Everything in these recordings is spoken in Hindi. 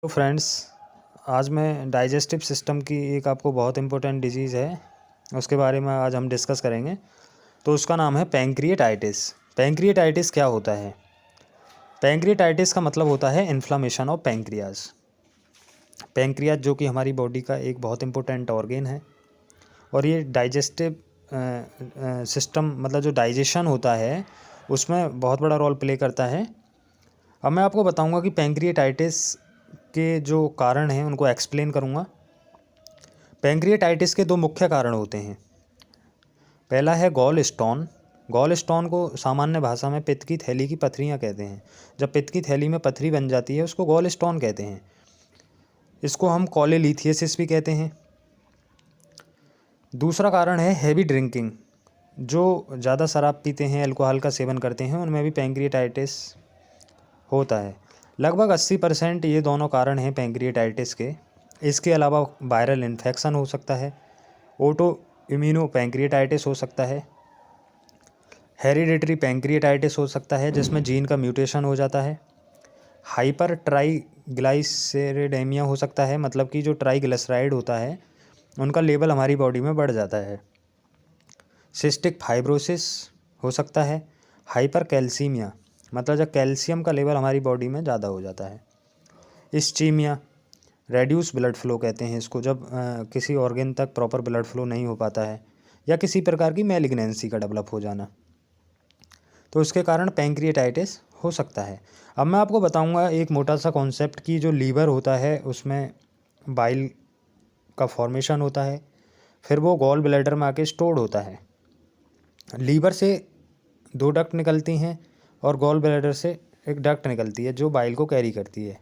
तो फ्रेंड्स, आज मैं डाइजेस्टिव सिस्टम की एक आपको बहुत इम्पोर्टेंट डिजीज़ है उसके बारे में आज हम डिस्कस करेंगे। तो उसका नाम है पैंक्रिएटाइटिस। पैंक्रिएटाइटिस क्या होता है? पैंक्रिएटाइटिस का मतलब होता है इन्फ्लामेशन ऑफ पैंक्रियाज। पैंक्रियाज जो कि हमारी बॉडी का एक बहुत इम्पोर्टेंट ऑर्गेन है और ये डाइजेस्टिव सिस्टम मतलब जो डाइजेशन होता है उसमें बहुत बड़ा रोल प्ले करता है। अब मैं आपको बताऊंगा कि पैंक्रिएटाइटिस के जो कारण हैं उनको एक्सप्लेन करूंगा। पैंक्रिएटाइटिस के दो मुख्य कारण होते हैं। पहला है गॉल स्टोन। गॉल स्टोन को सामान्य भाषा में पित्त की थैली की पथरियाँ कहते हैं। जब पित्त की थैली में पथरी बन जाती है उसको गॉल स्टोन कहते हैं। इसको हम कोलेलिथियसिस भी कहते हैं। दूसरा कारण है हैवी ड्रिंकिंग। जो ज़्यादा शराब पीते हैं, अल्कोहल का सेवन करते हैं, उनमें भी पैंक्रिएटाइटिस होता है। लगभग 80% ये दोनों कारण हैं पैंक्रिएटाइटिस के। इसके अलावा वायरल इन्फेक्शन हो सकता है, ऑटो इम्यूनो पैंक्रिएटाइटिस हो सकता है, हेरिडिटरी पैंक्रिएटाइटिस हो सकता है जिसमें जीन का म्यूटेशन हो जाता है, हाइपर ट्राइग्लाइसेरिडेमिया हो सकता है, मतलब कि जो ट्राइग्लिसराइड होता है उनका लेवल हमारी बॉडी में बढ़ जाता है, सिस्टिक फाइब्रोसिस हो सकता है, हाइपर कैल्सीमिया मतलब जब कैल्शियम का लेवल हमारी बॉडी में ज़्यादा हो जाता है, इस्चीमिया, रेड्यूस ब्लड फ्लो कहते हैं इसको, जब किसी ऑर्गेन तक प्रॉपर ब्लड फ्लो नहीं हो पाता है या किसी प्रकार की मैलिग्नेंसी का डेवलप हो जाना, तो उसके कारण पैंक्रिएटाइटिस हो सकता है। अब मैं आपको बताऊंगा एक मोटा सा कॉन्सेप्ट कि जो लीवर होता है उसमें बाइल का फॉर्मेशन होता है, फिर वो गॉल ब्लैडर में आके स्टोर्ड होता है। लीवर से दो डक्ट निकलती हैं और गॉल ब्लैडर से एक डक्ट निकलती है जो बाइल को कैरी करती है,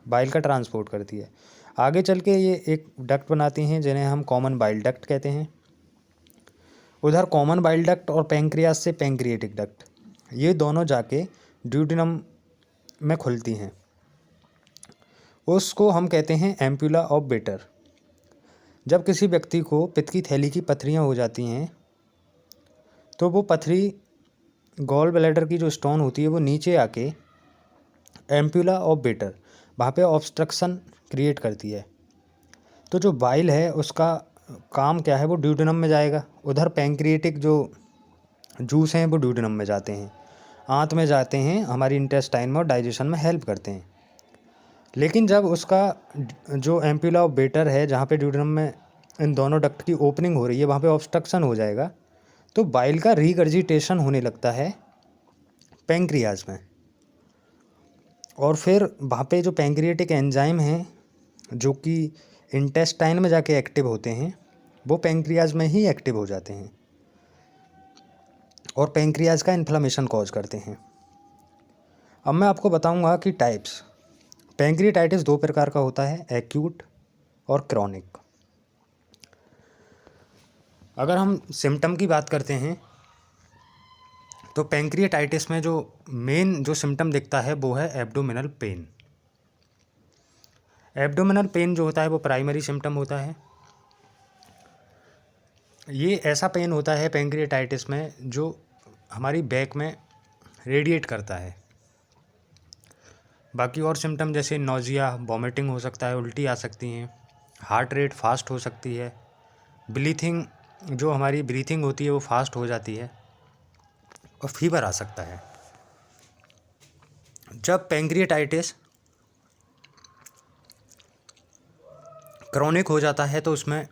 बाइल का ट्रांसपोर्ट करती है। आगे चल के ये एक डक्ट बनाती हैं जिन्हें हम कॉमन बाइल डक्ट कहते हैं। उधर कॉमन बाइल डक्ट और पैंक्रियाज से पैंक्रिएटिक डक्ट, ये दोनों जाके ड्यूडेनम में खुलती हैं। उसको हम कहते हैं एम्पुला ऑफ बेटर। जब किसी व्यक्ति को पित्त की थैली की पथरियाँ हो जाती हैं तो वो पथरी गॉल ब्लैडर की जो स्टोन होती है वो नीचे आके एम्पुला ऑफ बेटर वहाँ पे ऑब्स्ट्रक्शन क्रिएट करती है। तो जो बाइल है उसका काम क्या है, वो ड्यूडेनम में जाएगा। उधर पैंक्रिएटिक जो जूस हैं वो ड्यूडेनम में जाते हैं, आंत में जाते हैं, हमारी इंटेस्टाइन में और डाइजेशन में हेल्प करते हैं। लेकिन जब उसका जो एम्पुला ऑफ बेटर है जहाँ पे ड्यूडेनम में इन दोनों डक्ट की ओपनिंग हो रही है वहाँ पे ऑब्स्ट्रक्शन हो जाएगा, तो बाइल का रीगर्जिटेशन होने लगता है पैंक्रियाज में। और फिर वहाँ पे जो पैंक्रिएटिक एंजाइम हैं जो कि इंटेस्टाइन में जाके एक्टिव होते हैं वो पैंक्रियाज में ही एक्टिव हो जाते हैं और पैंक्रियाज का इन्फ्लामेशन कॉज करते हैं। अब मैं आपको बताऊंगा कि टाइप्स। पैंक्रिएटाइटिस दो प्रकार का होता है, एक्यूट और क्रॉनिक। अगर हम सिम्टम की बात करते हैं तो पैंक्रिएटाइटिस में जो मेन जो सिम्टम दिखता है वो है एब्डोमिनल पेन। एब्डोमिनल पेन जो होता है वो प्राइमरी सिम्टम होता है। ये ऐसा पेन होता है पैंक्रिएटाइटिस में जो हमारी बैक में रेडिएट करता है। बाकी और सिम्टम जैसे नोजिया, वॉमिटिंग हो सकता है, उल्टी आ सकती हैं, हार्ट रेट फास्ट हो सकती है, ब्रीथिंग जो हमारी ब्रीथिंग होती है वो फास्ट हो जाती है और फीवर आ सकता है। जब पैंक्रिएटाइटिस क्रॉनिक हो जाता है तो उसमें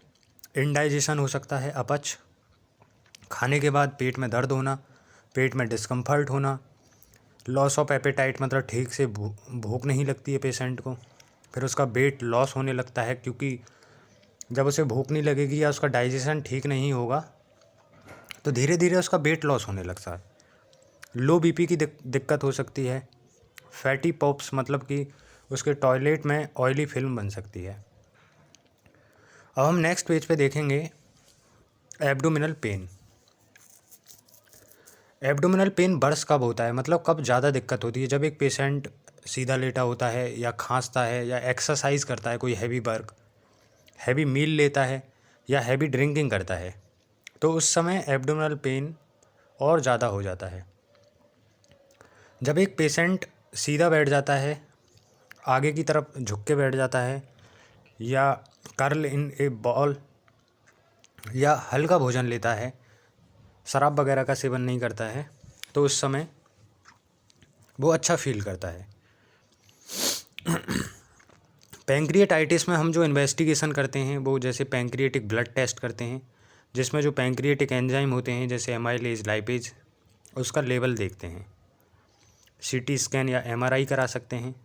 इंडाइजेशन हो सकता है, अपच, खाने के बाद पेट में दर्द होना, पेट में डिस्कम्फर्ट होना, लॉस ऑफ एपेटाइट मतलब ठीक से भूख नहीं लगती है पेशेंट को, फिर उसका वेट लॉस होने लगता है क्योंकि जब उसे भूख नहीं लगेगी या उसका डाइजेशन ठीक नहीं होगा तो धीरे धीरे उसका वेट लॉस होने लगता है। लो बीपी की दिक्कत हो सकती है, फैटी पॉप्स मतलब कि उसके टॉयलेट में ऑयली फिल्म बन सकती है। अब हम नेक्स्ट पेज पे देखेंगे abdominal pain. Abdominal pain burst कब होता है, मतलब कब ज़्यादा दिक्कत होती है? जब एक पेशेंट सीधा लेटा होता है या खांसता है या एक्सरसाइज करता है, कोई हैवी वर्क, हैवी मील लेता है या हैवी ड्रिंकिंग करता है, तो उस समय एब्डोमिनल पेन और ज़्यादा हो जाता है। जब एक पेशेंट सीधा बैठ जाता है आगे की तरफ झुक के बैठ जाता है या कर्ल इन ए बॉल या हल्का भोजन लेता है, शराब वगैरह का सेवन नहीं करता है, तो उस समय वो अच्छा फील करता है। पैंक्रिएटाइटिस में हम जो इन्वेस्टिगेशन करते हैं वो जैसे पैंक्रिएटिक ब्लड टेस्ट करते हैं, जिसमें जो पैंक्रिएटिक एंजाइम होते हैं जैसे एमाइलेज, लाइपेज, उसका लेवल देखते हैं। सीटी स्कैन या एमआरआई करा सकते हैं।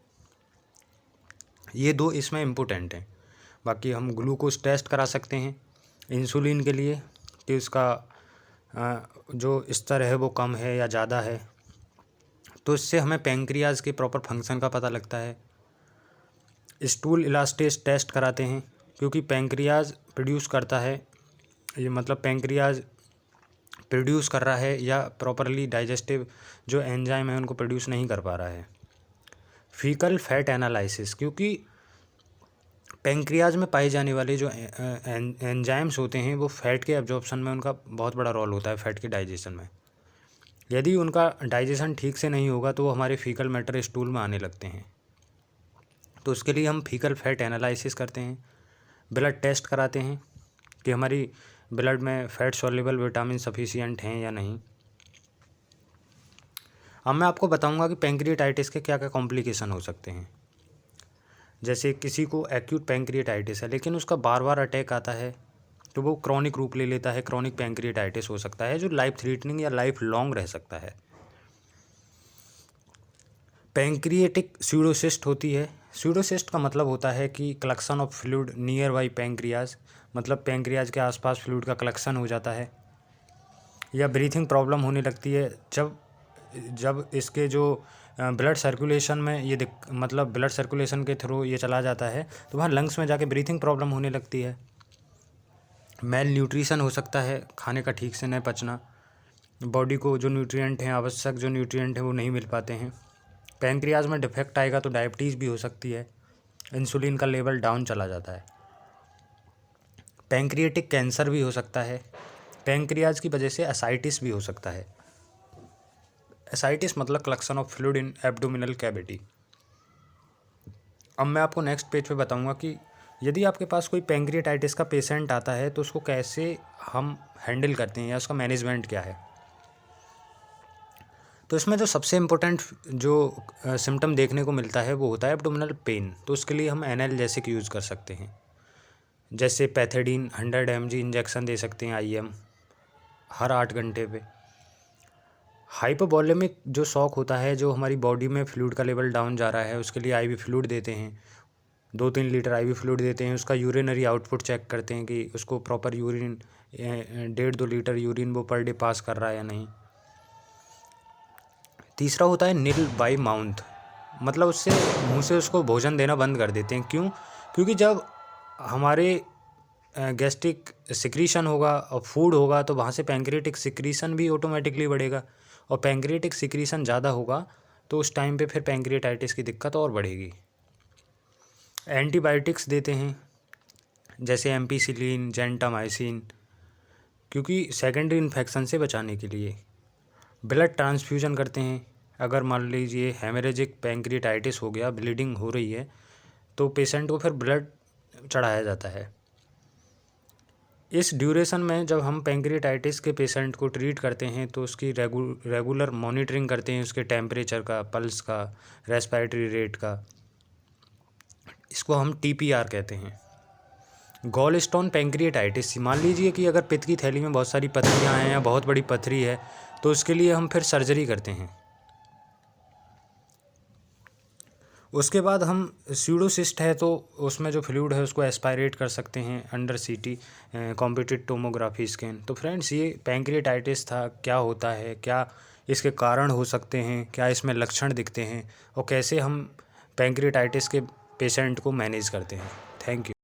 ये 2 इसमें इम्पोर्टेंट हैं। बाकी हम ग्लूकोज टेस्ट करा सकते हैं इंसुलिन के लिए कि उसका जो स्तर है वो कम है या ज़्यादा है, तो इससे हमें पैंक्रियाज के प्रॉपर फंक्शन का पता लगता है। स्टूल इलास्टेज टेस्ट कराते हैं क्योंकि पैंक्रियाज प्रोड्यूस करता है, ये मतलब पैंक्रियाज प्रोड्यूस कर रहा है या प्रॉपरली डाइजेस्टिव जो एंजाइम है उनको प्रोड्यूस नहीं कर पा रहा है। फीकल फैट एनालिसिस, क्योंकि पैंक्रियाज में पाए जाने वाले जो एंजाइम्स होते हैं वो फैट के एब्जॉर्प्शन में उनका बहुत बड़ा रोल होता है, फैट के डाइजेशन में। यदि उनका डाइजेशन ठीक से नहीं होगा तो वो हमारे फीकल मैटर स्टूल में आने लगते हैं, तो उसके लिए हम फीकल फैट एनालिसिस करते हैं। ब्लड टेस्ट कराते हैं कि हमारी ब्लड में फैट सॉल्युबल विटामिन सफिशिएंट हैं या नहीं। अब मैं आपको बताऊंगा कि पैंक्रिएटाइटिस के क्या क्या कॉम्प्लिकेशन हो सकते हैं। जैसे किसी को एक्यूट पैंक्रिएटाइटिस है लेकिन उसका बार बार अटैक आता है तो वो क्रॉनिक रूप ले लेता है, क्रॉनिक पैंक्रिएटाइटिस हो सकता है जो लाइफ थ्रेटनिंग या लाइफ लॉन्ग रह सकता है। पैंक्रिएटिक स्यूडोसिस्ट होती है। स्यूडोसिस्ट का मतलब होता है कि collection of fluid near by pancreas, मतलब पैंक्रियाज के आसपास फ्लूइड का कलेक्शन हो जाता है। या ब्रीथिंग प्रॉब्लम होने लगती है जब इसके जो ब्लड सर्कुलेशन में ये मतलब ब्लड सर्कुलेशन के थ्रू ये चला जाता है तो वहाँ लंग्स में जाके ब्रीथिंग प्रॉब्लम होने लगती है। मेल न्यूट्रिशन हो सकता है, खाने का ठीक से नहीं पचना, बॉडी को जो न्यूट्रिएंट हैं, आवश्यक जो न्यूट्रिएंट हैं वो नहीं मिल पाते हैं। पैंक्रियाज में डिफेक्ट आएगा तो डायबिटीज़ भी हो सकती है, इंसुलिन का लेवल डाउन चला जाता है। पैंक्रिएटिक कैंसर भी हो सकता है। पैंक्रियाज की वजह से एसाइटिस भी हो सकता है। एसाइटिस मतलब collection of fluid in abdominal cavity. अब मैं आपको नेक्स्ट पेज पे बताऊंगा कि यदि आपके पास कोई पैंक्रिएटाइटिस का पेशेंट आता है तो उसको कैसे हम हैंडल करते हैं या उसका मैनेजमेंट क्या है। तो इसमें जो सबसे इम्पोर्टेंट जो सिम्टम देखने को मिलता है वो होता है एब्डोमिनल पेन। तो उसके लिए हम एनाल्जेसिक यूज़ कर सकते हैं, जैसे पैथेडीन 100 mg इंजेक्शन दे सकते हैं IM हर 8 घंटे पे। हाइपोवॉलेमिक जो शॉक होता है, जो हमारी बॉडी में फ्लूइड का लेवल डाउन जा रहा है, उसके लिए IV फ्लूइड देते हैं, 2-3 लीटर IV फ्लूइड देते हैं। उसका यूरिनरी आउटपुट चेक करते हैं कि उसको प्रॉपर यूरिन 1.5-2 लीटर यूरिन वो पर डे पास कर रहा है या नहीं। तीसरा होता है नील बाय माउथ, मतलब उससे मुंह से उसको भोजन देना बंद कर देते हैं। क्यों? क्योंकि जब हमारे गैस्ट्रिक सिक्रीशन होगा और फूड होगा तो वहाँ से पैंक्रिएटिक सिक्रीशन भी ऑटोमेटिकली बढ़ेगा, और पैंक्रिएटिक सिक्रीशन ज़्यादा होगा तो उस टाइम पे फिर पैंक्रिएटाइटिस की दिक्कत और बढ़ेगी। एंटीबायोटिक्स देते हैं जैसे एम्पीसिलिन, जेंटामाइसिन, क्योंकि सेकेंडरी इन्फेक्शन से बचाने के लिए। ब्लड ट्रांसफ्यूजन करते हैं। अगर मान लीजिए हेमरेजिक पैंक्रिएटाइटिस हो गया, ब्लीडिंग हो रही है, तो पेशेंट को फिर ब्लड चढ़ाया जाता है। इस ड्यूरेशन में जब हम पैंक्रिएटाइटिस के पेशेंट को ट्रीट करते हैं तो उसकी रेगुलर मॉनिटरिंग करते हैं, उसके टेम्परेचर का, पल्स का, रेस्पिरेटरी रेट का। इसको हम TPR कहते हैं। गॉल स्टोन पैंक्रिएटाइटिस, मान लीजिए कि अगर पित्त की थैली में बहुत सारी पथरियाँ हैं या बहुत बड़ी पथरी है तो उसके लिए हम फिर सर्जरी करते हैं। उसके बाद हम स्यूडोसिस्ट है तो उसमें जो फ्लूइड है उसको एस्पायरेट कर सकते हैं अंडर CT कॉम्प्यूटेड टोमोग्राफी स्कैन। तो फ्रेंड्स, ये पैंक्रिएटाइटिस था, क्या होता है, क्या इसके कारण हो सकते हैं, क्या इसमें लक्षण दिखते हैं और कैसे हम पैंक्रिएटाइटिस के पेशेंट को मैनेज करते हैं। Thank you.